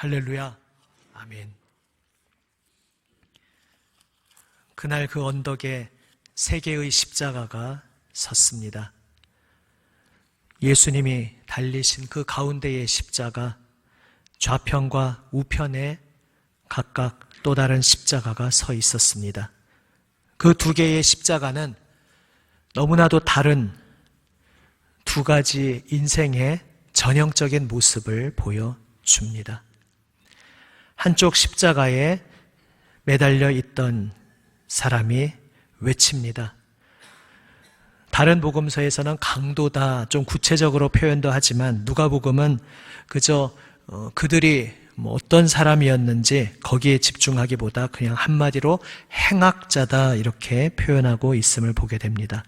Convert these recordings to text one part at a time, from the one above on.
할렐루야. 아멘. 그날 그 언덕에 세 개의 십자가가 섰습니다. 예수님이 달리신 그 가운데의 십자가, 좌편과 우편에 각각 또 다른 십자가가 서 있었습니다. 그 두 개의 십자가는 너무나도 다른 두 가지 인생의 전형적인 모습을 보여줍니다. 한쪽 십자가에 매달려 있던 사람이 외칩니다. 다른 복음서에서는 강도다, 좀 구체적으로 표현도 하지만 누가복음은 그저 그들이 어떤 사람이었는지 거기에 집중하기보다 그냥 한마디로 행악자다 이렇게 표현하고 있음을 보게 됩니다.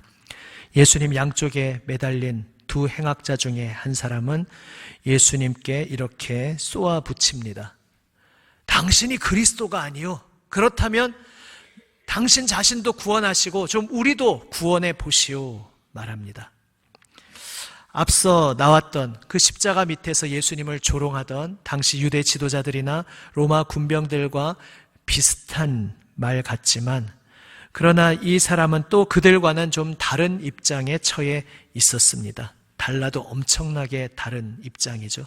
예수님 양쪽에 매달린 두 행악자 중에 한 사람은 예수님께 이렇게 쏘아 붙입니다. 당신이 그리스도가 아니요, 그렇다면 당신 자신도 구원하시고 좀 우리도 구원해 보시오 말합니다. 앞서 나왔던 그 십자가 밑에서 예수님을 조롱하던 당시 유대 지도자들이나 로마 군병들과 비슷한 말 같지만, 그러나 이 사람은 또 그들과는 좀 다른 입장에 처해 있었습니다. 달라도 엄청나게 다른 입장이죠.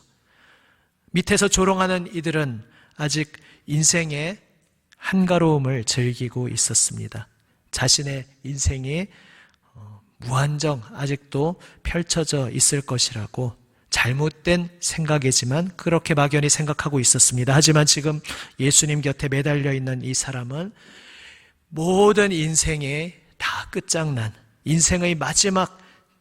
밑에서 조롱하는 이들은 아직 인생의 한가로움을 즐기고 있었습니다. 자신의 인생이 무한정 아직도 펼쳐져 있을 것이라고 잘못된 생각이지만 그렇게 막연히 생각하고 있었습니다. 하지만 지금 예수님 곁에 매달려 있는 이 사람은 모든 인생의 다 끝장난 인생의 마지막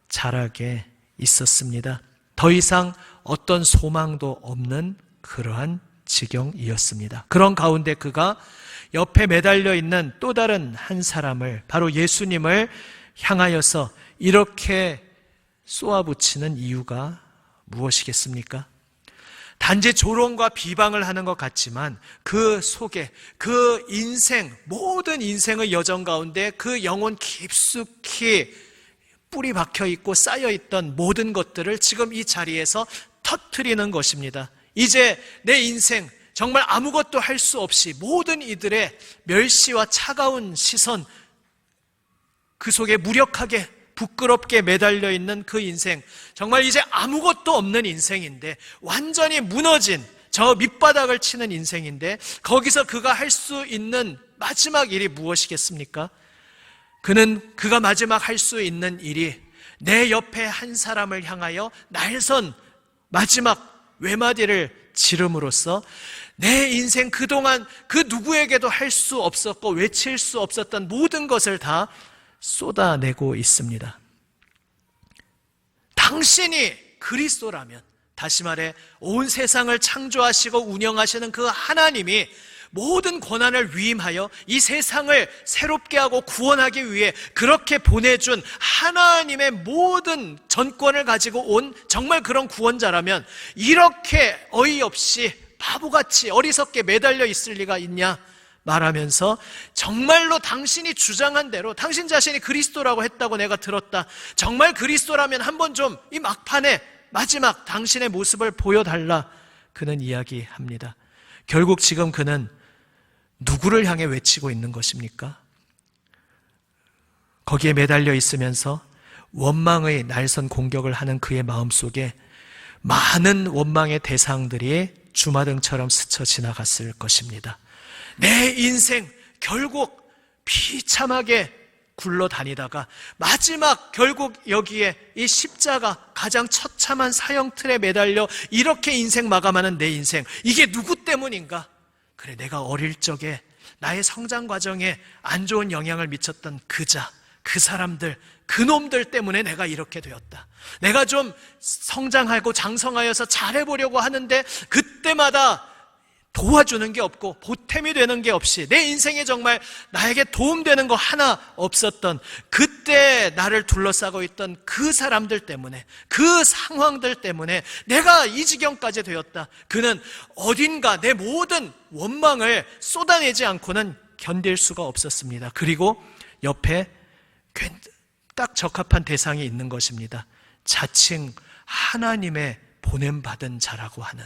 자락에 있었습니다. 더 이상 어떤 소망도 없는 그러한 지경이었습니다. 그런 가운데 그가 옆에 매달려 있는 또 다른 한 사람을, 바로 예수님을 향하여서 이렇게 쏘아붙이는 이유가 무엇이겠습니까? 단지 조롱과 비방을 하는 것 같지만 그 속에 그 인생, 모든 인생의 여정 가운데 그 영혼 깊숙이 뿌리 박혀 있고 쌓여 있던 모든 것들을 지금 이 자리에서 터뜨리는 것입니다. 이제 내 인생 정말 아무것도 할 수 없이 모든 이들의 멸시와 차가운 시선, 그 속에 무력하게 부끄럽게 매달려 있는 그 인생, 정말 이제 아무것도 없는 인생인데, 완전히 무너진 저 밑바닥을 치는 인생인데, 거기서 그가 할 수 있는 마지막 일이 무엇이겠습니까? 그가 마지막 할 수 있는 일이 내 옆에 한 사람을 향하여 날선 마지막 외마디를 지름으로써 내 인생 그동안 그 누구에게도 할 수 없었고 외칠 수 없었던 모든 것을 다 쏟아내고 있습니다. 당신이 그리스도라면, 다시 말해 온 세상을 창조하시고 운영하시는 그 하나님이 모든 권한을 위임하여 이 세상을 새롭게 하고 구원하기 위해 그렇게 보내준 하나님의 모든 전권을 가지고 온 정말 그런 구원자라면 이렇게 어이없이 바보같이 어리석게 매달려 있을 리가 있냐 말하면서, 정말로 당신이 주장한 대로 당신 자신이 그리스도라고 했다고 내가 들었다, 정말 그리스도라면 한번 좀 이 막판에 마지막 당신의 모습을 보여달라, 그는 이야기합니다. 결국 지금 그는 누구를 향해 외치고 있는 것입니까? 거기에 매달려 있으면서 원망의 날선 공격을 하는 그의 마음속에 많은 원망의 대상들이 주마등처럼 스쳐 지나갔을 것입니다. 내 인생 결국 비참하게 굴러다니다가 마지막 결국 여기에 이 십자가, 가장 처참한 사형틀에 매달려 이렇게 인생 마감하는 내 인생, 이게 누구 때문인가? 그래, 내가 어릴 적에 나의 성장 과정에 안 좋은 영향을 미쳤던 그 사람들, 그놈들 때문에 내가 이렇게 되었다. 내가 좀 성장하고 장성하여서 잘해보려고 하는데 그때마다 도와주는 게 없고 보탬이 되는 게 없이 내 인생에 정말 나에게 도움되는 거 하나 없었던, 그때 나를 둘러싸고 있던 그 사람들 때문에, 그 상황들 때문에 내가 이 지경까지 되었다. 그는 어딘가 내 모든 원망을 쏟아내지 않고는 견딜 수가 없었습니다. 그리고 옆에 딱 적합한 대상이 있는 것입니다. 자칭 하나님의 보냄받은 자라고 하는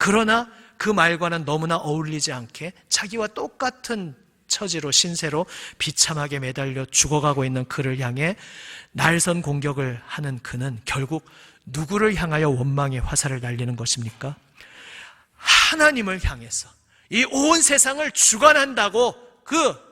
그러나 그 말과는 너무나 어울리지 않게 자기와 똑같은 처지로 신세로 비참하게 매달려 죽어가고 있는 그를 향해 날선 공격을 하는 그는 결국 누구를 향하여 원망의 화살을 날리는 것입니까? 하나님을 향해서 이 온 세상을 주관한다고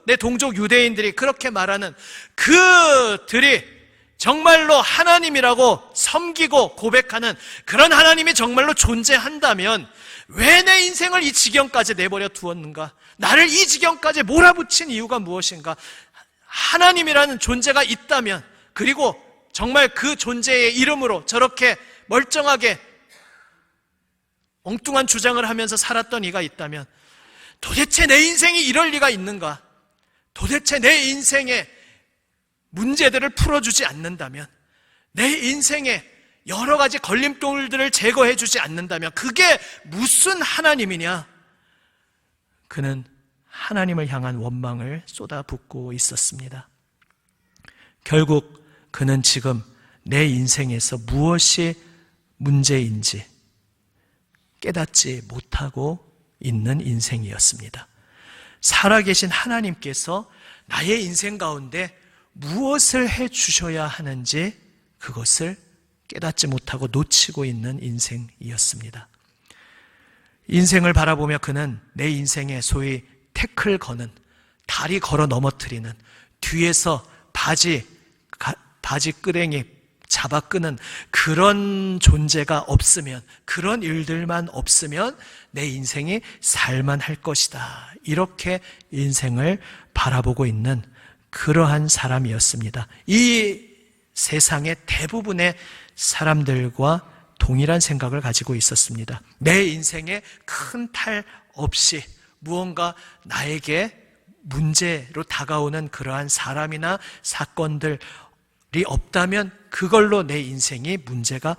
내 동족 유대인들이 그렇게 말하는 그들이 정말로 하나님이라고 섬기고 고백하는 그런 하나님이 정말로 존재한다면 왜 내 인생을 이 지경까지 내버려 두었는가? 나를 이 지경까지 몰아붙인 이유가 무엇인가? 하나님이라는 존재가 있다면, 그리고 정말 그 존재의 이름으로 저렇게 멀쩡하게 엉뚱한 주장을 하면서 살았던 이가 있다면 도대체 내 인생이 이럴 리가 있는가? 도대체 내 인생의 문제들을 풀어주지 않는다면, 내 인생의 여러 가지 걸림돌들을 제거해 주지 않는다면 그게 무슨 하나님이냐? 그는 하나님을 향한 원망을 쏟아붓고 있었습니다. 결국 그는 지금 내 인생에서 무엇이 문제인지 깨닫지 못하고 있는 인생이었습니다. 살아계신 하나님께서 나의 인생 가운데 무엇을 해 주셔야 하는지 그것을 깨닫지 못하고 놓치고 있는 인생이었습니다. 인생을 바라보며 그는 내 인생에 소위 태클 거는, 다리 걸어 넘어뜨리는, 뒤에서 바지 끄댕이 잡아 끄는 그런 존재가 없으면, 그런 일들만 없으면 내 인생이 살만할 것이다. 이렇게 인생을 바라보고 있는 그러한 사람이었습니다. 이 세상의 대부분의 사람들과 동일한 생각을 가지고 있었습니다. 내 인생에 큰 탈 없이 무언가 나에게 문제로 다가오는 그러한 사람이나 사건들이 없다면 그걸로 내 인생이 문제가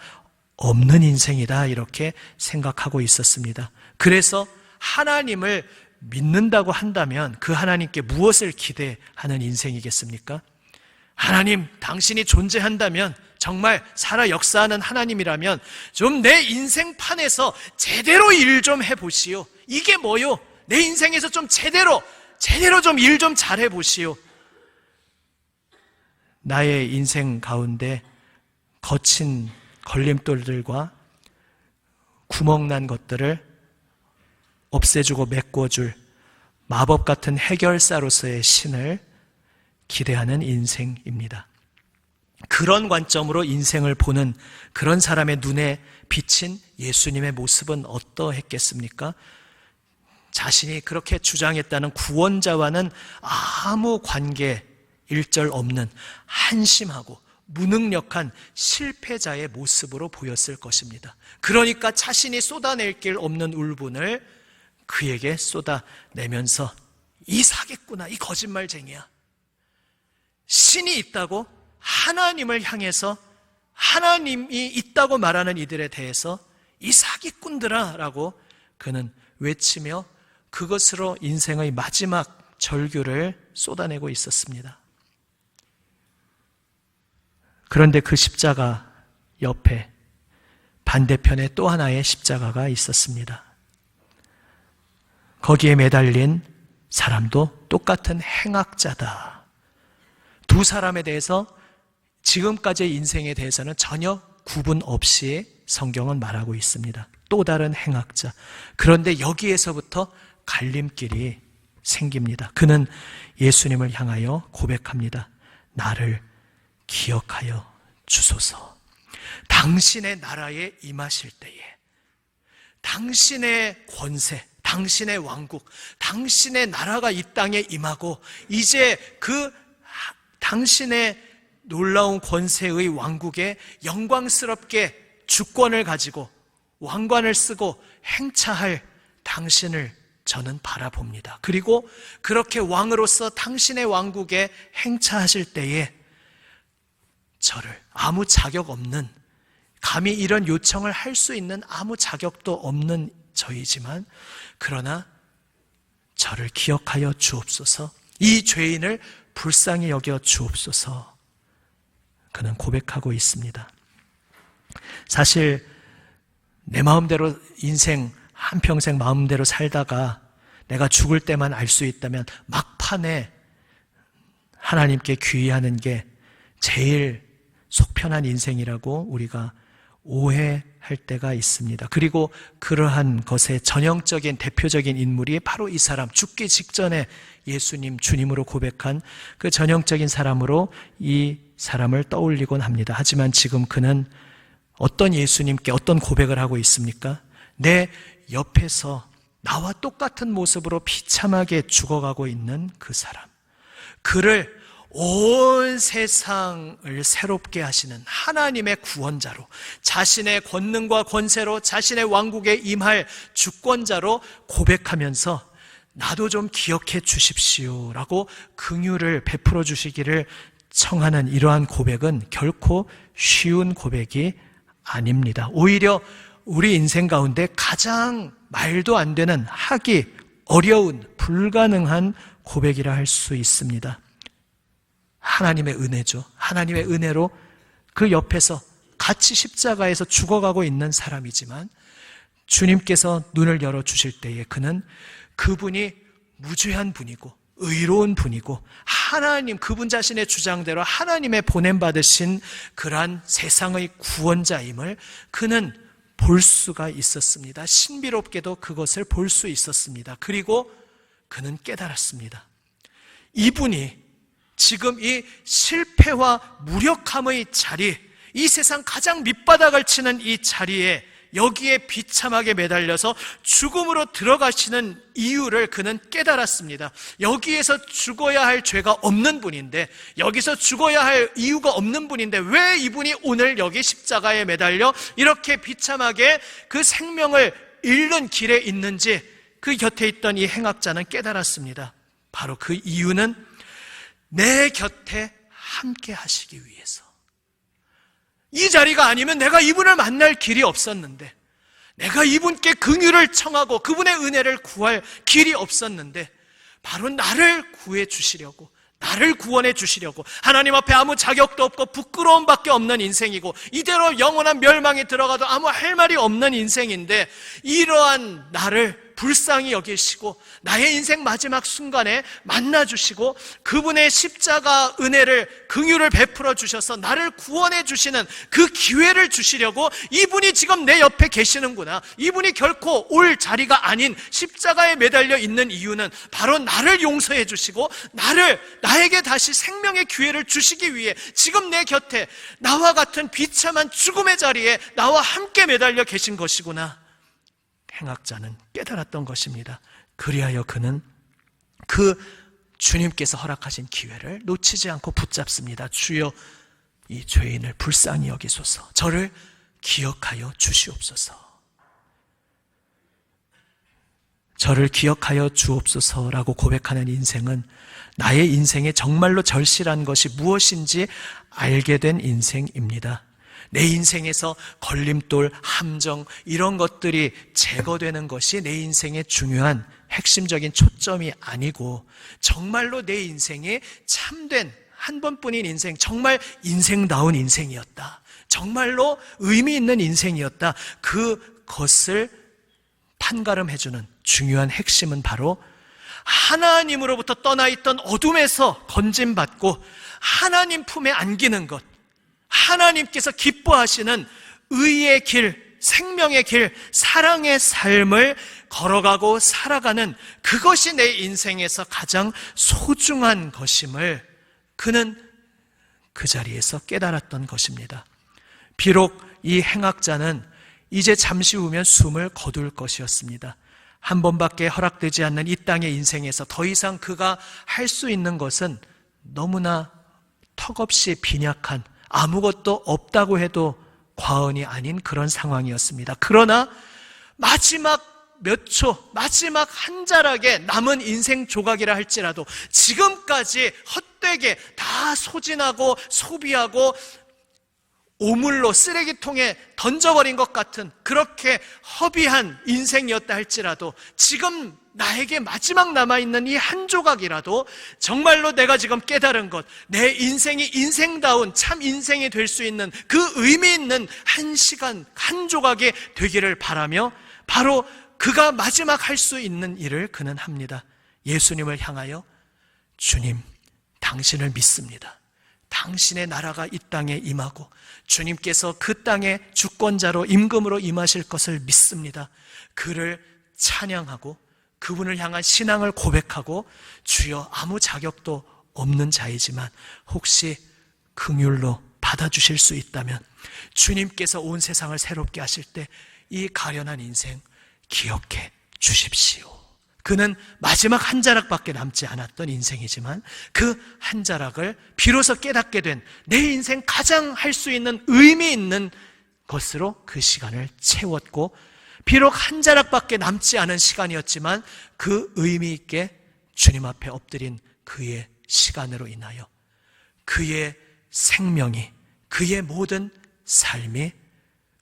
없는 인생이다, 이렇게 생각하고 있었습니다. 그래서 하나님을 믿는다고 한다면 그 하나님께 무엇을 기대하는 인생이겠습니까? 하나님, 당신이 존재한다면, 정말 살아 역사하는 하나님이라면 좀 내 인생판에서 제대로 일 좀 해보시오. 이게 뭐요? 내 인생에서 좀 제대로 좀 일 좀 잘해보시오. 나의 인생 가운데 거친 걸림돌들과 구멍난 것들을 없애주고 메꿔줄 마법 같은 해결사로서의 신을 기대하는 인생입니다. 그런 관점으로 인생을 보는 그런 사람의 눈에 비친 예수님의 모습은 어떠했겠습니까? 자신이 그렇게 주장했다는 구원자와는 아무 관계 일절 없는 한심하고 무능력한 실패자의 모습으로 보였을 것입니다. 그러니까 자신이 쏟아낼 길 없는 울분을 그에게 쏟아내면서 이 사기꾼아, 이 거짓말쟁이야, 신이 있다고 하나님을 향해서 하나님이 있다고 말하는 이들에 대해서 이 사기꾼들아 라고 그는 외치며 그것으로 인생의 마지막 절규를 쏟아내고 있었습니다. 그런데 그 십자가 옆에 반대편에 또 하나의 십자가가 있었습니다. 거기에 매달린 사람도 똑같은 행악자다. 두 사람에 대해서 지금까지의 인생에 대해서는 전혀 구분 없이 성경은 말하고 있습니다. 또 다른 행악자. 그런데 여기에서부터 갈림길이 생깁니다. 그는 예수님을 향하여 고백합니다. 나를 기억하여 주소서. 당신의 나라에 임하실 때에 당신의 권세, 당신의 왕국, 당신의 나라가 이 땅에 임하고 이제 그 당신의 놀라운 권세의 왕국에 영광스럽게 주권을 가지고 왕관을 쓰고 행차할 당신을 저는 바라봅니다. 그리고 그렇게 왕으로서 당신의 왕국에 행차하실 때에 저를 아무 자격 없는, 감히 이런 요청을 할 수 있는 아무 자격도 없는 저이지만 그러나 저를 기억하여 주옵소서, 이 죄인을 불쌍히 여겨 주옵소서, 그는 고백하고 있습니다. 사실 내 마음대로 인생 한평생 마음대로 살다가 내가 죽을 때만 알 수 있다면 막판에 하나님께 귀의하는 게 제일 속 편한 인생이라고 우리가 오해할 때가 있습니다. 그리고 그러한 것의 전형적인 대표적인 인물이 바로 이 사람, 죽기 직전에 예수님 주님으로 고백한 그 전형적인 사람으로 이 사람을 떠올리곤 합니다. 하지만 지금 그는 어떤 예수님께 어떤 고백을 하고 있습니까? 내 옆에서 나와 똑같은 모습으로 비참하게 죽어가고 있는 그 사람, 그를 온 세상을 새롭게 하시는 하나님의 구원자로, 자신의 권능과 권세로 자신의 왕국에 임할 주권자로 고백하면서 나도 좀 기억해 주십시오라고 긍휼을 베풀어 주시기를 청하는 이러한 고백은 결코 쉬운 고백이 아닙니다. 오히려 우리 인생 가운데 가장 말도 안 되는, 하기 어려운, 불가능한 고백이라 할 수 있습니다. 하나님의 은혜죠. 하나님의 은혜로 그 옆에서 같이 십자가에서 죽어가고 있는 사람이지만 주님께서 눈을 열어주실 때에 그분이 무죄한 분이고 의로운 분이고 하나님, 그분 자신의 주장대로 하나님의 보냄받으신 그러한 세상의 구원자임을 그는 볼 수가 있었습니다. 신비롭게도 그것을 볼 수 있었습니다. 그리고 그는 깨달았습니다. 이분이 지금 이 실패와 무력함의 자리, 이 세상 가장 밑바닥을 치는 이 자리에, 여기에 비참하게 매달려서 죽음으로 들어가시는 이유를 그는 깨달았습니다. 여기에서 죽어야 할 죄가 없는 분인데, 여기서 죽어야 할 이유가 없는 분인데 왜 이분이 오늘 여기 십자가에 매달려 이렇게 비참하게 그 생명을 잃는 길에 있는지 그 곁에 있던 이 행악자는 깨달았습니다. 바로 그 이유는 내 곁에 함께 하시기 위해서. 이 자리가 아니면 내가 이분을 만날 길이 없었는데, 내가 이분께 긍휼을 청하고 그분의 은혜를 구할 길이 없었는데, 바로 나를 구해 주시려고, 나를 구원해 주시려고, 하나님 앞에 아무 자격도 없고 부끄러움밖에 없는 인생이고 이대로 영원한 멸망에 들어가도 아무 할 말이 없는 인생인데, 이러한 나를 불쌍히 여기시고 나의 인생 마지막 순간에 만나주시고 그분의 십자가 은혜를, 긍휼을 베풀어 주셔서 나를 구원해 주시는 그 기회를 주시려고 이분이 지금 내 옆에 계시는구나, 이분이 결코 올 자리가 아닌 십자가에 매달려 있는 이유는 바로 나를 용서해 주시고 나에게 다시 생명의 기회를 주시기 위해 지금 내 곁에 나와 같은 비참한 죽음의 자리에 나와 함께 매달려 계신 것이구나. 행악자는 깨달았던 것입니다. 그리하여 그는 그 주님께서 허락하신 기회를 놓치지 않고 붙잡습니다. 주여, 이 죄인을 불쌍히 여기소서, 저를 기억하여 주시옵소서, 저를 기억하여 주옵소서라고 고백하는 인생은 나의 인생에 정말로 절실한 것이 무엇인지 알게 된 인생입니다. 내 인생에서 걸림돌, 함정, 이런 것들이 제거되는 것이 내 인생의 중요한 핵심적인 초점이 아니고, 정말로 내 인생이 참된 한 번뿐인 인생, 정말 인생다운 인생이었다, 정말로 의미 있는 인생이었다, 그것을 판가름해주는 중요한 핵심은 바로 하나님으로부터 떠나있던 어둠에서 건짐받고 하나님 품에 안기는 것, 하나님께서 기뻐하시는 의의 길, 생명의 길, 사랑의 삶을 걸어가고 살아가는 그것이 내 인생에서 가장 소중한 것임을 그는 그 자리에서 깨달았던 것입니다. 비록 이 행악자는 이제 잠시 후면 숨을 거둘 것이었습니다. 한 번밖에 허락되지 않는 이 땅의 인생에서 더 이상 그가 할 수 있는 것은 너무나 턱없이 빈약한, 아무것도 없다고 해도 과언이 아닌 그런 상황이었습니다. 그러나 마지막 몇 초, 마지막 한 자락에 남은 인생 조각이라 할지라도 지금까지 헛되게 다 소진하고 소비하고 오물로 쓰레기통에 던져버린 것 같은 그렇게 허비한 인생이었다 할지라도 지금 나에게 마지막 남아있는 이 한 조각이라도 정말로 내가 지금 깨달은 것, 내 인생이 인생다운 참 인생이 될 수 있는 그 의미 있는 한 시간, 한 조각이 되기를 바라며 바로 그가 마지막 할 수 있는 일을 그는 합니다. 예수님을 향하여 주님, 당신을 믿습니다. 당신의 나라가 이 땅에 임하고 주님께서 그 땅에 주권자로 임금으로 임하실 것을 믿습니다. 그를 찬양하고 그분을 향한 신앙을 고백하고 주여, 아무 자격도 없는 자이지만 혹시 긍휼로 받아주실 수 있다면 주님께서 온 세상을 새롭게 하실 때 이 가련한 인생 기억해 주십시오. 그는 마지막 한 자락밖에 남지 않았던 인생이지만 그 한 자락을 비로소 깨닫게 된 내 인생 가장 할 수 있는 의미 있는 것으로 그 시간을 채웠고, 비록 한 자락밖에 남지 않은 시간이었지만 그 의미 있게 주님 앞에 엎드린 그의 시간으로 인하여 그의 생명이, 그의 모든 삶이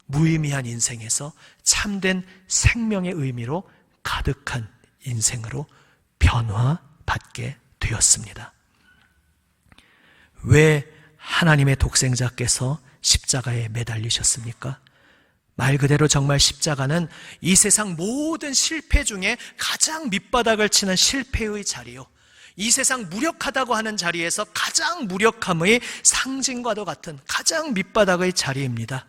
무의미한 인생에서 참된 생명의 의미로 가득한 인생으로 변화받게 되었습니다. 왜 하나님의 독생자께서 십자가에 매달리셨습니까? 말 그대로 정말 십자가는 이 세상 모든 실패 중에 가장 밑바닥을 치는 실패의 자리요, 이 세상 무력하다고 하는 자리에서 가장 무력함의 상징과도 같은 가장 밑바닥의 자리입니다.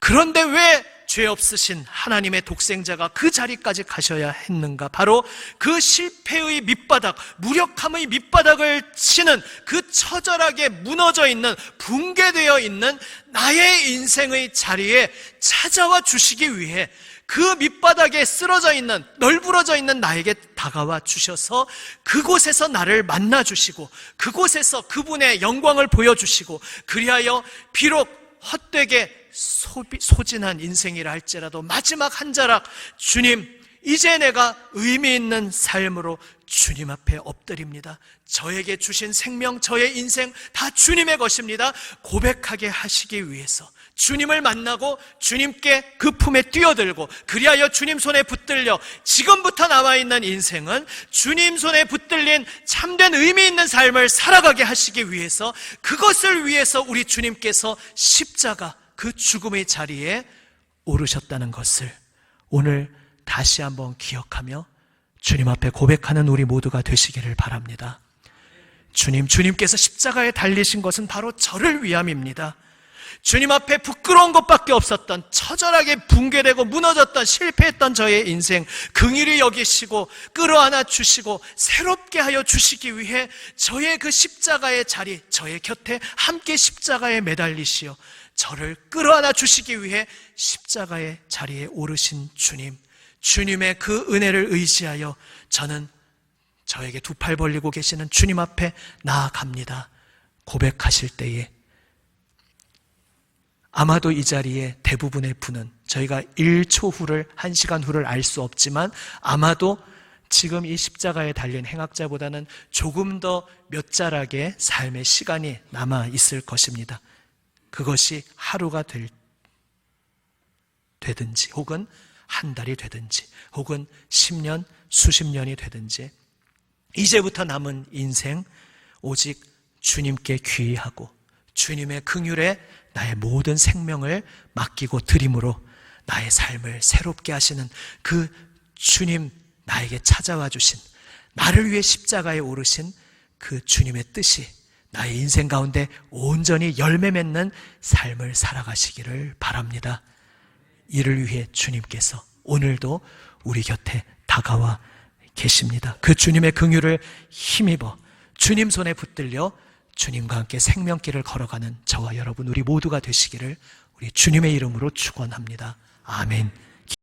그런데 왜 죄 없으신 하나님의 독생자가 그 자리까지 가셔야 했는가? 바로 그 실패의 밑바닥, 무력함의 밑바닥을 치는 그 처절하게 무너져 있는, 붕괴되어 있는 나의 인생의 자리에 찾아와 주시기 위해 그 밑바닥에 쓰러져 있는, 널브러져 있는 나에게 다가와 주셔서 그곳에서 나를 만나 주시고 그곳에서 그분의 영광을 보여주시고, 그리하여 비록 헛되게 소진한 인생이라 할지라도 마지막 한 자락, 주님, 이제 내가 의미 있는 삶으로 주님 앞에 엎드립니다. 저에게 주신 생명, 저의 인생 다 주님의 것입니다. 고백하게 하시기 위해서 주님을 만나고 주님께 그 품에 뛰어들고, 그리하여 주님 손에 붙들려 지금부터 남아있는 인생은 주님 손에 붙들린 참된 의미 있는 삶을 살아가게 하시기 위해서, 그것을 위해서 우리 주님께서 십자가, 그 죽음의 자리에 오르셨다는 것을 오늘 다시 한번 기억하며 주님 앞에 고백하는 우리 모두가 되시기를 바랍니다. 주님께서 십자가에 달리신 것은 바로 저를 위함입니다. 주님 앞에 부끄러운 것밖에 없었던, 처절하게 붕괴되고 무너졌던, 실패했던 저의 인생 긍휼히 여기시고 끌어안아 주시고 새롭게 하여 주시기 위해 저의 그 십자가의 자리, 저의 곁에 함께 십자가에 매달리시어 저를 끌어안아 주시기 위해 십자가의 자리에 오르신 주님, 주님의 그 은혜를 의지하여 저는 저에게 두 팔 벌리고 계시는 주님 앞에 나아갑니다. 고백하실 때에 아마도 이 자리에 대부분의 분은, 저희가 1초 후를, 1시간 후를 알 수 없지만 아마도 지금 이 십자가에 달린 행악자보다는 조금 더 몇 자락의 삶의 시간이 남아 있을 것입니다. 그것이 하루가 되든지 혹은 한 달이 되든지 혹은 10년, 수십 년이 되든지, 이제부터 남은 인생 오직 주님께 귀의하고 주님의 긍휼에 나의 모든 생명을 맡기고 드림으로 나의 삶을 새롭게 하시는 그 주님, 나에게 찾아와 주신, 나를 위해 십자가에 오르신 그 주님의 뜻이 나의 인생 가운데 온전히 열매 맺는 삶을 살아가시기를 바랍니다. 이를 위해 주님께서 오늘도 우리 곁에 다가와 계십니다. 그 주님의 긍휼을 힘입어 주님 손에 붙들려 주님과 함께 생명길을 걸어가는 저와 여러분 우리 모두가 되시기를 우리 주님의 이름으로 축원합니다. 아멘.